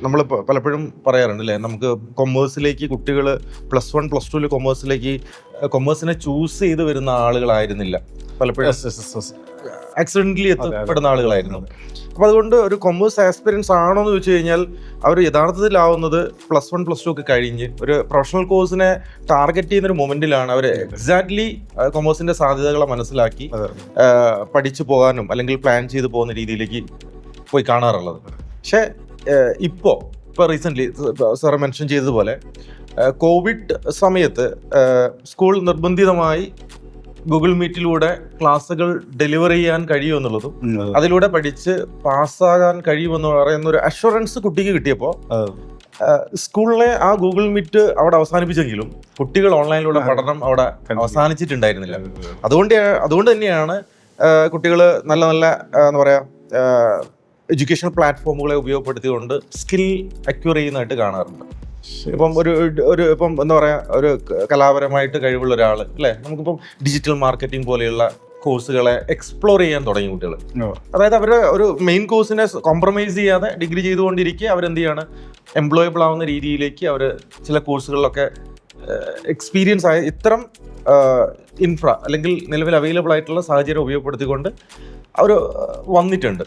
നമ്മൾ പലപ്പോഴും പറയാറുണ്ട് അല്ലേ, നമുക്ക് കൊമേഴ്സിലേക്ക് കുട്ടികൾ +1 +2 കൊമേഴ്സിനെ ചൂസ് ചെയ്ത് വരുന്ന ആളുകളായിരുന്നില്ല പലപ്പോഴും, ആക്സിഡന്റലി എത്തപ്പെടുന്ന ആളുകളായിരുന്നു. അപ്പോൾ അതുകൊണ്ട് ഒരു കൊമേഴ്സ് ആസ്പിരൻസ് ആണോ എന്ന് ചോദിച്ചു കഴിഞ്ഞാൽ അവർ യഥാർത്ഥത്തിലാവുന്നത് +1 +2 ഒക്കെ കഴിഞ്ഞ് ഒരു പ്രൊഫഷണൽ കോഴ്സിനെ ടാർഗറ്റ് ചെയ്യുന്ന ഒരു മൊമെന്റിലാണ് അവർ എക്സാക്ട്ലി കൊമേഴ്സിന്റെ സാധ്യതകളെ മനസ്സിലാക്കി പഠിച്ചു പോകാനും അല്ലെങ്കിൽ പ്ലാൻ ചെയ്ത് പോകുന്ന രീതിയിലേക്ക് പോയി കാണാറുള്ളത്. പക്ഷേ ഇപ്പോൾ റീസെൻ്റ്ലി സാർ മെൻഷൻ ചെയ്തതുപോലെ കോവിഡ് സമയത്ത് സ്കൂൾ നിർബന്ധിതമായി ഗൂഗിൾ മീറ്റിലൂടെ ക്ലാസ്സുകൾ ഡെലിവർ ചെയ്യാൻ കഴിയുമെന്നുള്ളതും അതിലൂടെ പഠിച്ച് പാസ്സാകാൻ കഴിയുമെന്ന് പറയുന്ന ഒരു അഷുറൻസ് കുട്ടിക്ക് കിട്ടിയപ്പോൾ സ്കൂളിലെ ആ ഗൂഗിൾ മീറ്റ് അവിടെ അവസാനിപ്പിച്ചെങ്കിലും കുട്ടികൾ ഓൺലൈനിലൂടെ പഠനം അവിടെ അവസാനിച്ചിട്ടുണ്ടായിരുന്നില്ല. അതുകൊണ്ട് തന്നെയാണ് കുട്ടികൾ നല്ല എന്താ പറയുക എഡ്യൂക്കേഷൻ പ്ലാറ്റ്ഫോമുകളെ ഉപയോഗപ്പെടുത്തിക്കൊണ്ട് സ്കിൽ അക്വയർ ചെയ്യുന്നതായിട്ട് കാണാറുണ്ട്. ഇപ്പം ഇപ്പം എന്താ പറയുക, ഒരു കലാപരമായിട്ട് കഴിവുള്ള ഒരാൾ അല്ലേ, നമുക്കിപ്പം ഡിജിറ്റൽ മാർക്കറ്റിംഗ് പോലെയുള്ള കോഴ്സുകളെ എക്സ്പ്ലോർ ചെയ്യാൻ തുടങ്ങി കുട്ടികൾ. അതായത് അവർ ഒരു മെയിൻ കോഴ്സിനെ കോംപ്രമൈസ് ചെയ്യാതെ ഡിഗ്രി ചെയ്തുകൊണ്ടിരിക്കുക അവരെന്ത് ചെയ്യാണ്, എംപ്ലോയബിൾ ആവുന്ന രീതിയിലേക്ക് അവർ ചില കോഴ്സുകളിലൊക്കെ എക്സ്പീരിയൻസ് ആയ ഇത്തരം അല്ലെങ്കിൽ നിലവിൽ അവൈലബിൾ ആയിട്ടുള്ള സാഹചര്യം ഉപയോഗപ്പെടുത്തിക്കൊണ്ട് അവർ വന്നിട്ടുണ്ട്.